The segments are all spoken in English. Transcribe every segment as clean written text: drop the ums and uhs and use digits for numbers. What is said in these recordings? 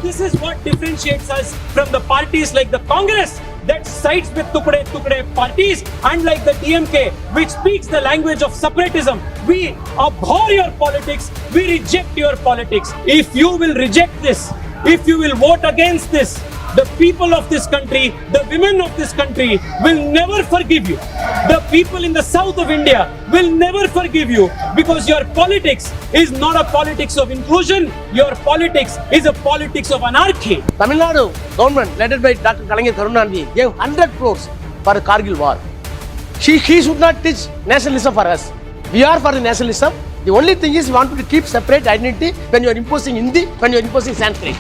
this is what differentiates us from the parties like the Congress that sides with tukde parties and like the DMK which speaks the language of separatism. We abhor your politics. We reject your politics. If you will reject this, if you will vote against this, the people of this country, the women of this country will never forgive you. The people in the south of India will never forgive you because your politics is not a politics of inclusion. Your politics is a politics of anarchy. Tamil Nadu government led by Dr. Kalangir Karunanidhi gave 100 crores for the Kargil war. He should not teach nationalism for us. We are for the nationalism. The only thing is we want to keep separate identity when you are imposing Hindi, when you are imposing Sanskrit.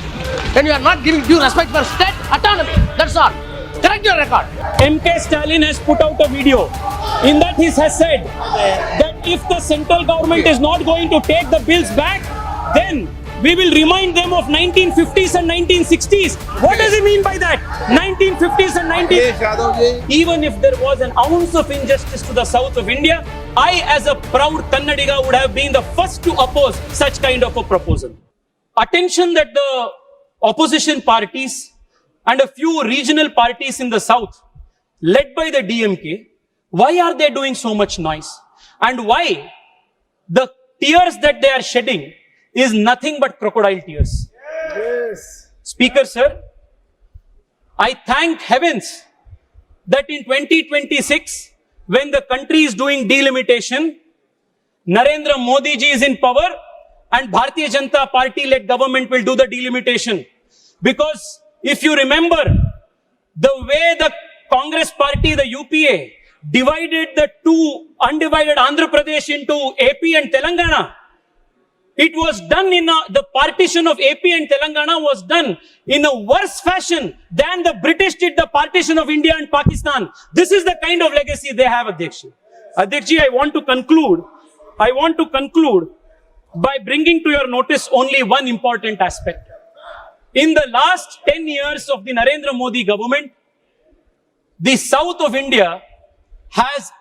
When you are not giving due respect for state autonomy. That's all. Correct your record. MK Stalin has put out a video. In that he has said that if the central government is not going to take the bills back, then we will remind them of 1950s and 1960s. What does he mean by that? 1950s and 1960s. Even if there was an ounce of injustice to the south of India, I as a proud Kannadiga would have been the first to oppose such kind of a proposal. Attention that the opposition parties and a few regional parties in the south, led by the DMK, why are they doing so much noise? And why the tears that they are shedding is nothing but crocodile tears? Yes. Speaker sir, I thank heavens that in 2026, when the country is doing delimitation, Narendra Modi ji is in power and Bharatiya Janata Party led government will do the delimitation. Because if you remember the way the Congress party, the UPA, divided the two undivided Andhra Pradesh into AP and Telangana, it was done the partition of AP and Telangana was done in a worse fashion than the British did the partition of India and Pakistan. This is the kind of legacy they have, Adhyakshi. Adhyakshi, I want to conclude by bringing to your notice only one important aspect. In the last 10 years of the Narendra Modi government, the south of India has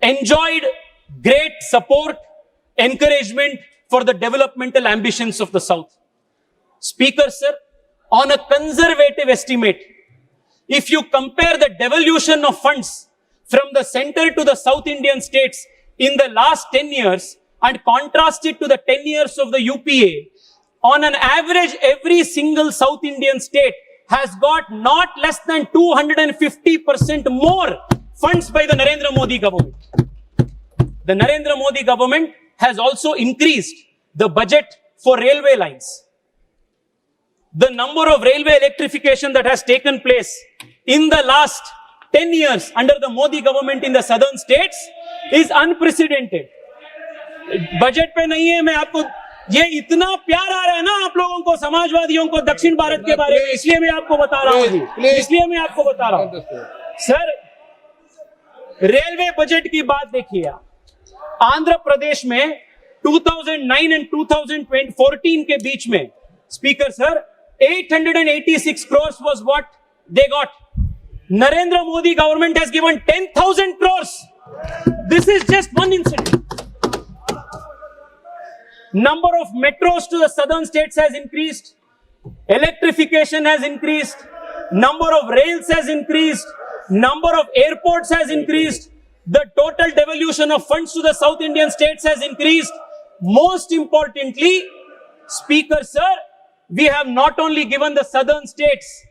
enjoyed great support, encouragement for the developmental ambitions of the south. Speaker sir, on a conservative estimate, if you compare the devolution of funds from the center to the South Indian states in the last 10 years and contrast it to the 10 years of the UPA, on an average, every single South Indian state has got not less than 250% more funds by the Narendra Modi government. The Narendra Modi government has also increased the budget for railway lines. The number of railway electrification that has taken place in the last 10 years under the Modi government in the southern states is unprecedented. Budget पे नहीं है, मैं आपको ये इतना प्यार आ रहा है ना आप लोगों को, समाजवादियों को दक्षिण भारत के बारे में, इसलिए मैं आपको बता रहा हूँ जी, इसलिए मैं आपको बता रहा हूँ सर। रेलवे बजट की बात देखिए आप, आंध्र प्रदेश में 2009 एंड 2014 के बीच में speaker sir 886 crores was what they got. Narendra Modi government has given 10,000 crores. This is just one incident. Number of metros to the southern states has increased. Electrification has increased. Number of rails has increased. Number of airports has increased. The total devolution of funds to the South Indian states has increased. Most importantly, Speaker sir, we have not only given the southern states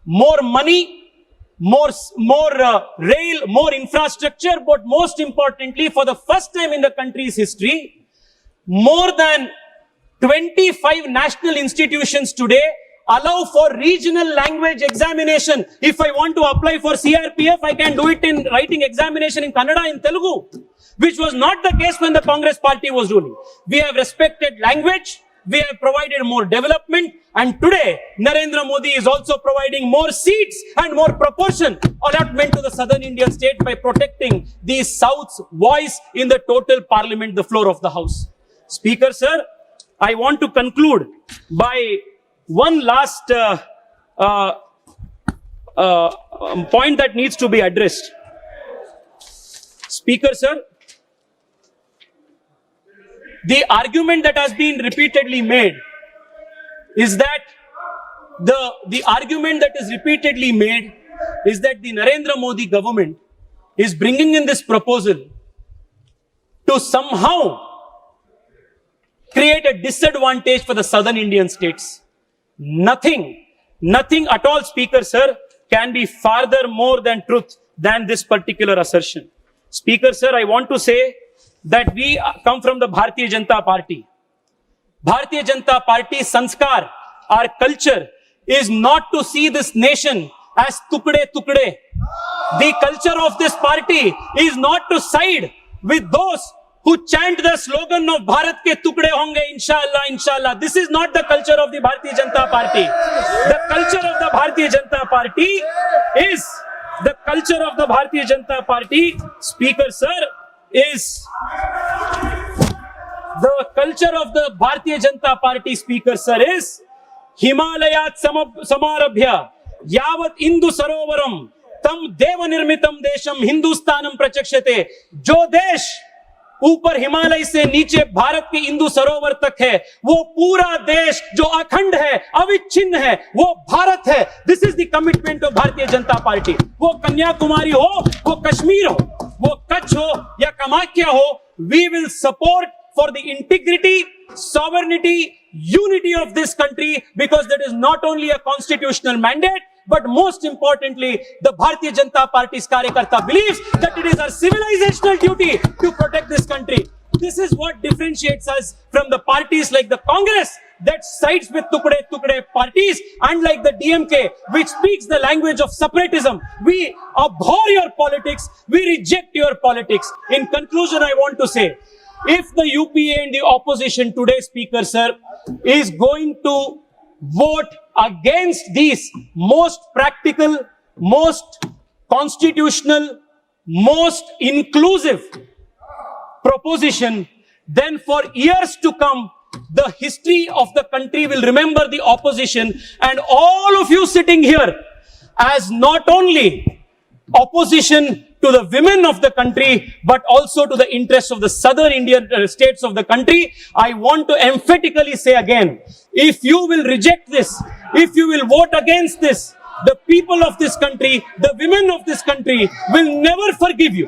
more money, more rail, more infrastructure, but most importantly, for the first time in the country's history, more than 25 national institutions today allow for regional language examination. If I want to apply for CRPF, I can do it in writing examination in Kannada, in Telugu, which was not the case when the Congress party was ruling. We have respected language, we have provided more development, and today Narendra Modi is also providing more seats and more proportion allotment to the southern Indian state by protecting the South's voice in the total parliament, the floor of the house. Speaker sir, I want to conclude by one last point that needs to be addressed. Speaker sir, the argument that has been repeatedly made is that the argument that is repeatedly made is that the Narendra Modi government is bringing in this proposal to somehow create a disadvantage for the southern Indian states. Nothing at all, Speaker Sir, can be farther more than truth than this particular assertion. Speaker Sir, I want to say that we come from the Bharatiya Janata Party. Bharatiya Janata Party sanskar, our culture, is not to see this nation as tukde tukde. The culture of this party is not to side with those who chant the slogan of Bharat ke tukde honge, inshallah, inshallah. This is not the culture of the Bharatiya Janata Party. The culture of the Bharatiya Janata Party is the culture of the Bharatiya Janata Party, Speaker Sir, is the culture of the Bharatiya Janata Party, Speaker Sir, is Himalayat samarabhya yavat Indu sarovaram tam deva nirmitam desham Hindustanam prachakshate. जो देश ऊपर हिमालय से नीचे भारत के इंदु सरोवर तक है, वो पूरा देश जो अखंड है, अविच्छिन्न है, वो भारत है. This is the commitment of Bharatiya Janata party. वो कन्याकुमारी हो, वो कश्मीर हो, वो कच्छ हो या कामाख्या हो, we will support for the integrity, sovereignty, unity of this country, because that is not only a constitutional mandate, but most importantly, the Bharatiya Janata Party's Karyakarta believes that it is our civilizational duty to protect this country. This is what differentiates us from the parties like the Congress that sides with tukde parties, and like the DMK, which speaks the language of separatism. We abhor your politics, we reject your politics. In conclusion, I want to say, if the UPA and the opposition today, Speaker Sir, is going to vote against these most practical, most constitutional, most inclusive proposition, then for years to come, the history of the country will remember the opposition and all of you sitting here as not only opposition to the women of the country, but also to the interests of the southern Indian states of the country. I want to emphatically say again, if you will reject this, if you will vote against this, the people of this country, the women of this country will never forgive you.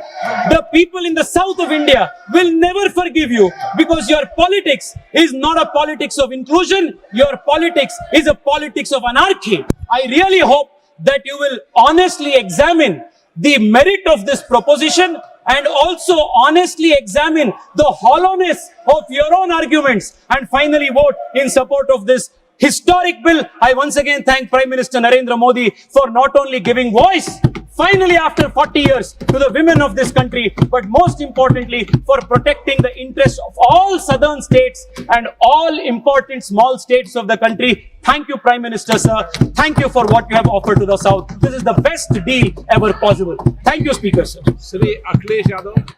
The people in the south of India will never forgive you, because your politics is not a politics of inclusion. Your politics is a politics of anarchy. I really hope that you will honestly examine the merit of this proposition and also honestly examine the hollowness of your own arguments and finally vote in support of this historic bill. I once again thank Prime Minister Narendra Modi for not only giving voice, finally after 40 years, to the women of this country, but most importantly for protecting the interests of all southern states and all important small states of the country. Thank you, Prime Minister, sir. Thank you for what you have offered to the South. This is the best deal ever possible. Thank you, Speaker, sir. Shri Akhilesh Yadav.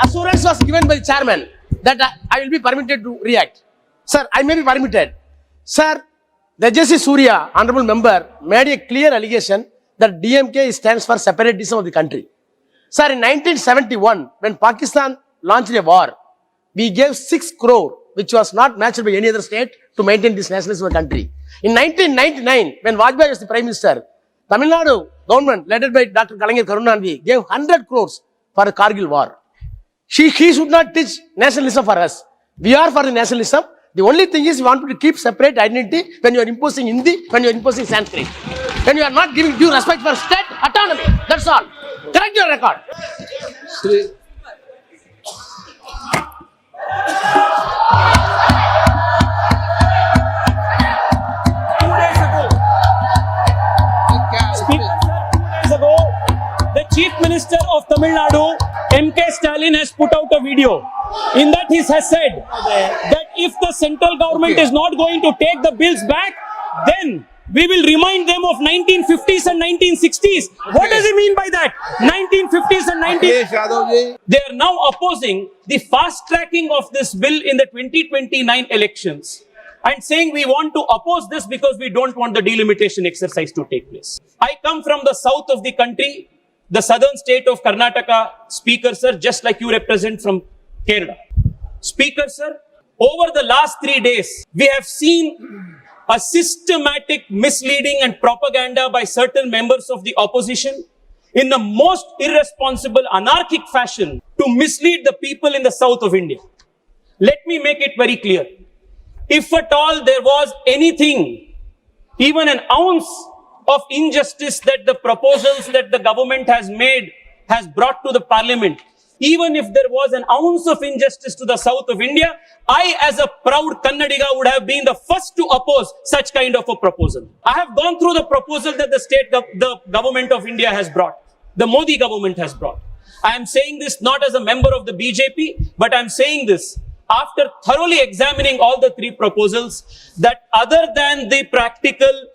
Assurance was given by the chairman that I will be permitted to react. Sir, I may be permitted. Sir, the Justice Surya, honorable member, made a clear allegation that DMK stands for separatism of the country. Sir, in 1971, when Pakistan launched a war, we gave 6 crore, which was not matched by any other state, to maintain this nationalism of the country. In 1999, when Vajpayee was the Prime Minister, Tamil Nadu government, led by Dr. Karunanidhi, gave 100 crores for the Kargil war. He should not teach nationalism for us. We are for the nationalism. The only thing is we want to keep separate identity when you are imposing Hindi, when you are imposing Sanskrit. When you are not giving due respect for state autonomy. That's all. Correct your record. Shri The Chief Minister of Tamil Nadu, M.K. Stalin, has put out a video. In that he has said that if the central government is not going to take the bills back, then we will remind them of 1950s and 1960s. What does he mean by that? 1950s and 1960s. They are now opposing the fast tracking of this bill in the 2029 elections and saying we want to oppose this because we don't want the delimitation exercise to take place. I come from the south of the country, the southern state of Karnataka, Speaker sir, just like you represent from Kerala. Speaker sir, over the last 3 days, we have seen a systematic misleading and propaganda by certain members of the opposition in the most irresponsible, anarchic fashion to mislead the people in the south of India. Let me make it very clear. If at all there was anything, even an ounce of injustice that the proposals that the government has brought to the parliament, even if there was an ounce of injustice to the south of India, I as a proud Kannadiga would have been the first to oppose such kind of a proposal. I have gone through the proposal that the government of India has brought, the Modi government has brought. I am saying this not as a member of the BJP, but I am saying this after thoroughly examining all the 3 proposals, that other than the practical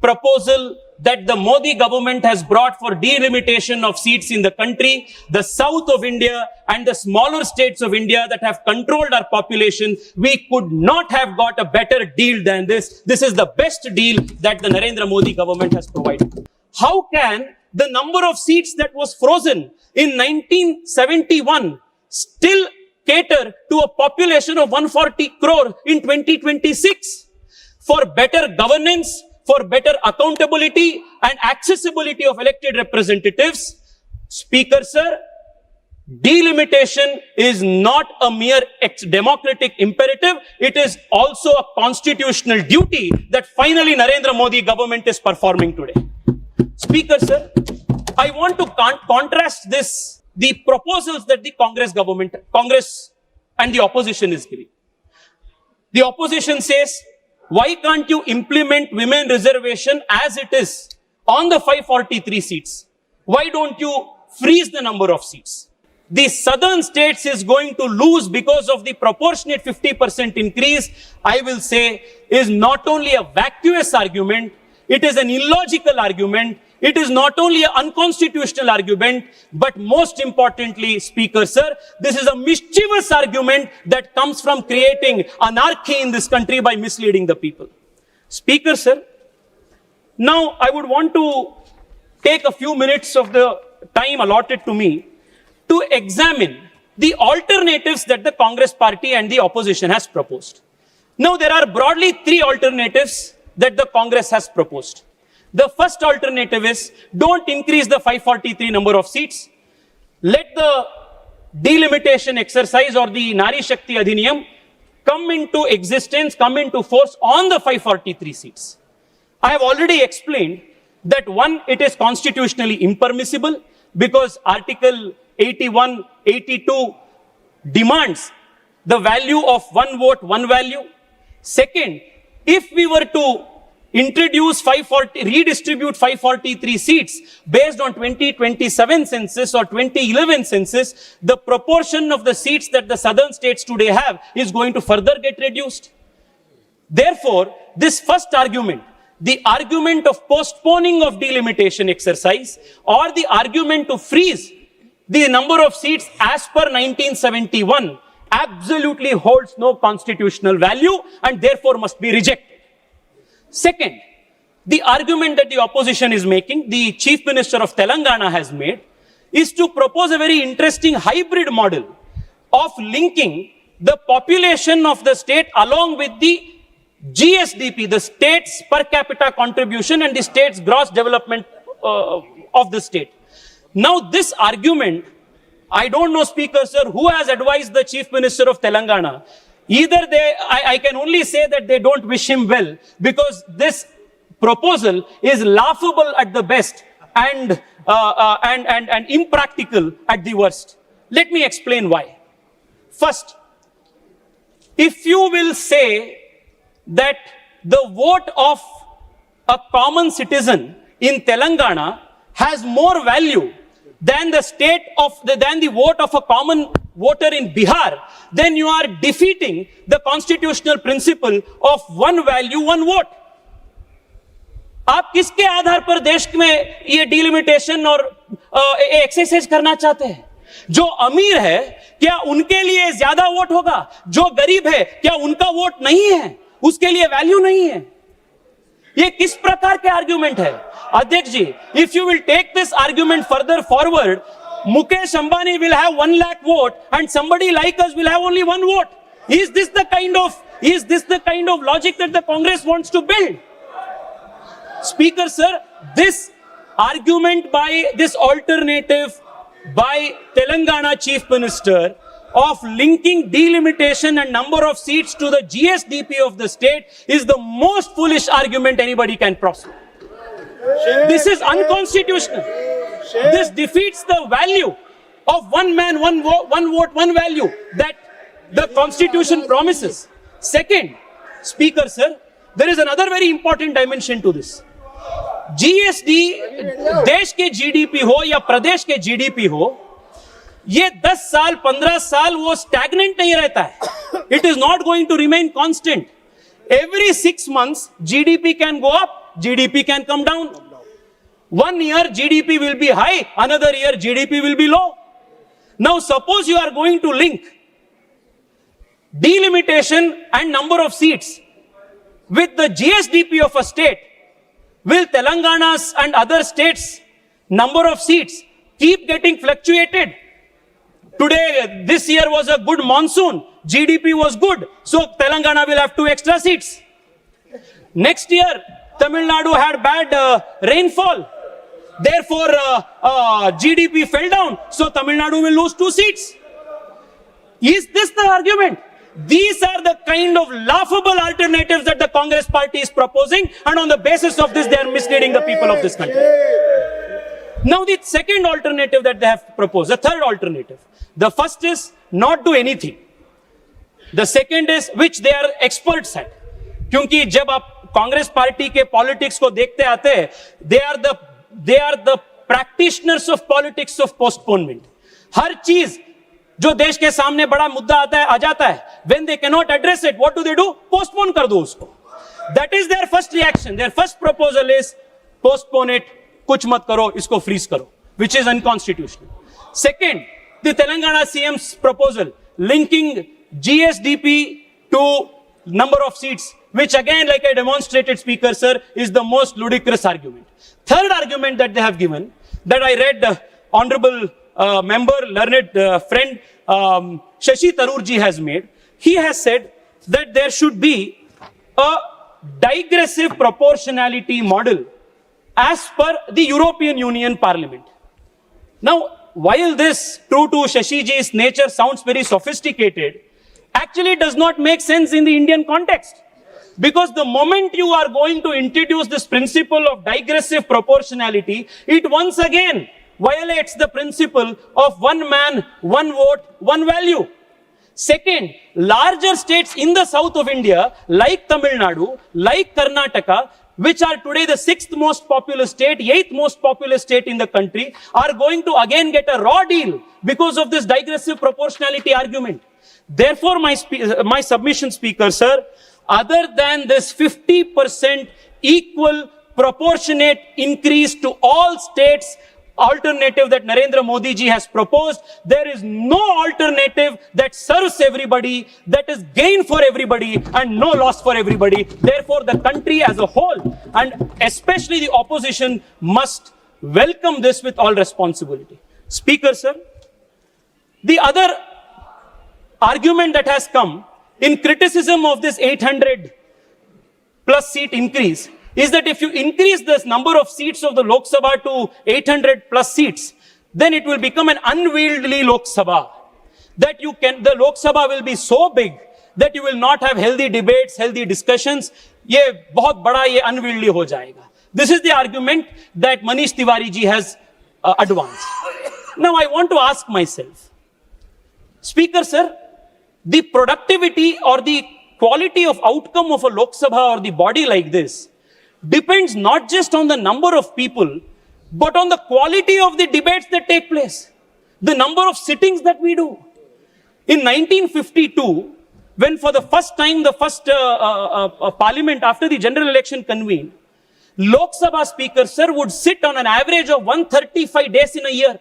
proposal that the Modi government has brought for delimitation of seats in the country, the south of India and the smaller states of India that have controlled our population, we could not have got a better deal than this. This is the best deal that the Narendra Modi government has provided. How can the number of seats that was frozen in 1971 still cater to a population of 140 crore in 2026? For better governance, for better accountability and accessibility of elected representatives, Speaker sir, delimitation is not a mere democratic imperative. It is also a constitutional duty that finally Narendra Modi government is performing today. Speaker sir, I want to contrast this, the proposals that the Congress and the opposition is giving. The opposition says, why can't you implement women reservation as it is on the 543 seats? Why don't you freeze the number of seats? The southern states is going to lose because of the proportionate 50% increase, I will say, is not only a vacuous argument, it is an illogical argument. It is not only an unconstitutional argument, but most importantly, Speaker sir, this is a mischievous argument that comes from creating anarchy in this country by misleading the people. Speaker sir, now I would want to take a few minutes of the time allotted to me to examine the alternatives that the Congress party and the opposition has proposed. Now there are broadly 3 alternatives that the Congress has proposed. The first alternative is, don't increase the 543 number of seats. Let the delimitation exercise or the Nari Shakti Adhiniyam come into existence, come into force on the 543 seats. I have already explained that 1, it is constitutionally impermissible because Article 81, 82 demands the value of 1 vote, 1 value. Second, if we were to redistribute 543 seats based on 2027 census or 2011 census, the proportion of the seats that the southern states today have is going to further get reduced. Therefore, this first argument, the argument of postponing of delimitation exercise or the argument to freeze the number of seats as per 1971 absolutely holds no constitutional value and therefore must be rejected. Second, the argument that the opposition is making, the Chief Minister of Telangana has made, is to propose a very interesting hybrid model of linking the population of the state along with the GSDP, the state's per capita contribution and the state's gross development of the state. Now this argument, I don't know, Speaker sir, who has advised the Chief Minister of Telangana. Either I can only say that they don't wish him well because this proposal is laughable at the best and impractical at the worst. Let me explain why. First, if you will say that the vote of a common citizen in Telangana has more value than the vote of a common voter in Bihar, then you are defeating the constitutional principle of 1 value, 1 vote. आप किसके आधार पर देश में ये delimitation और exercise करना चाहते हैं? जो अमीर है क्या उनके लिए ज्यादा वोट होगा? जो गरीब है क्या उनका वोट नहीं है? उसके लिए वैल्यू नहीं है? ये किस प्रकार के आर्ग्यूमेंट है? अध्यक्ष जी, if you will take this argument further forward, Mukesh Ambani will have 1 lakh vote and somebody like us will have only 1 vote. Is this the kind of logic that the Congress wants to build? Speaker sir, this argument by this alternative by Telangana Chief Minister of linking delimitation and number of seats to the GSDP of the state is the most foolish argument anybody can prosper. This is unconstitutional. This defeats the value of one man, one vote, one value that the constitution promises. Second, Speaker sir, there is another very important dimension to this. GSD देश के GDP हो या प्रदेश के GDP हो, ये 10 साल 15 साल वो stagnant नहीं रहता है. It is not going to remain constant. Every 6 months GDP can go up, GDP can come down. 1 year GDP will be high, another year GDP will be low. Now suppose you are going to link delimitation and number of seats with the GSDP of a state. Will Telangana's and other states' number of seats keep getting fluctuated? Today, this year was a good monsoon. GDP was good. So Telangana will have 2 extra seats. Next year, Tamil Nadu had bad rainfall. Therefore, GDP fell down. So Tamil Nadu will lose 2 seats. Is this the argument? These are the kind of laughable alternatives that the Congress party is proposing, and on the basis of this, they are misleading the people of this country. Now, the second alternative that they have proposed, the third alternative. The first is not do anything. The second is which they are experts at. क्योंकि जब आप Congress party के politics को देखते आते हैं, they are the practitioners of politics of postponement. हर चीज जो देश के सामने बड़ा मुद्दा आता है, आ जाता है. When they cannot address it, what do? Postpone कर दो उसको. That is their first reaction. Their first proposal is postpone it, कुछ मत करो, इसको freeze करो, which is unconstitutional. Second, the Telangana CM's proposal linking GSDP to number of seats, which again, like I demonstrated, Speaker sir, is the most ludicrous argument. Third argument that they have given, that I read, honorable member, learned friend Shashi Tharoor has made. He has said that there should be a digressive proportionality model as per the European Union Parliament. Now, while this, true to Shashiji's nature, sounds very sophisticated, actually does not make sense in the Indian context. Because the moment you are going to introduce this principle of digressive proportionality, it once again violates the principle of one man, one vote, one value. Second, larger states in the south of India, like Tamil Nadu, like Karnataka, which are today the 6th most populous state, 8th most populous state in the country, are going to again get a raw deal because of this digressive proportionality argument. Therefore, my submission, Speaker, sir, other than this 50% equal proportionate increase to all states alternative that Narendra Modi ji has proposed, there is no alternative that serves everybody, that is gain for everybody and no loss for everybody. Therefore, the country as a whole and especially the opposition must welcome this with all responsibility. Speaker, sir, the other argument that has come in criticism of this 800 plus seat increase is that if you increase this number of seats of the Lok Sabha to 800 plus seats, then it will become an unwieldy Lok Sabha. That the Lok Sabha will be so big that you will not have healthy debates, healthy discussions. ये बहुत बड़ा ये unwieldy हो जाएगा. This is the argument that Manish Tiwari ji has advanced. Now I want to ask myself, Speaker sir, the productivity or the quality of outcome of a Lok Sabha or the body like this depends not just on the number of people, but on the quality of the debates that take place, the number of sittings that we do. In 1952, when for the first time the first parliament after the general election convened, Lok Sabha Speaker, sir, would sit on an average of 135 days in a year.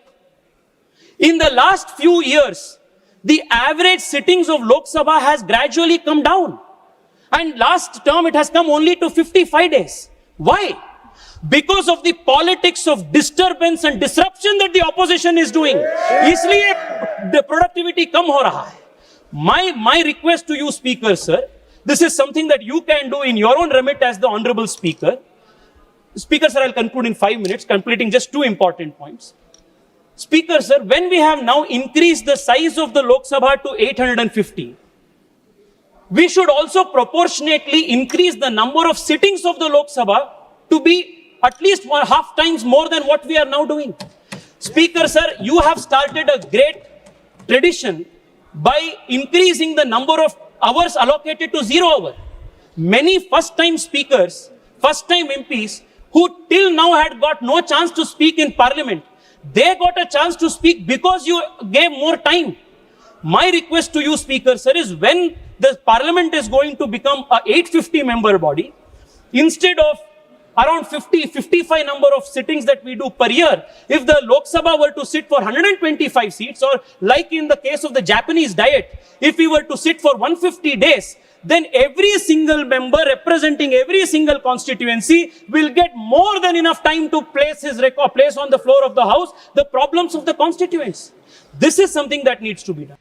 In the last few years, the average sittings of Lok Sabha has gradually come down. And last term, it has come only to 55 days. Why? Because of the politics of disturbance and disruption that the opposition is doing. इसलिए the productivity कम हो रहा है. My request to you, Speaker, sir, this is something that you can do in your own remit as the Honorable Speaker. Speaker, sir, I'll conclude in 5 minutes, completing just 2 important points. Speaker, sir, when we have now increased the size of the Lok Sabha to 850, we should also proportionately increase the number of sittings of the Lok Sabha to be at least half times more than what we are now doing. Speaker, sir, you have started a great tradition by increasing the number of hours allocated to 0 hour. Many first-time speakers, first-time MPs, who till now had got no chance to speak in Parliament, they got a chance to speak because you gave more time. My request to you, Speaker, sir, is when the Parliament is going to become a 850 member body, instead of around 55 number of sittings that we do per year, if the Lok Sabha were to sit for 125 seats, or like in the case of the Japanese Diet, if we were to sit for 150 days, then every single member representing every single constituency will get more than enough time to place on the floor of the House the problems of the constituents. This is something that needs to be done.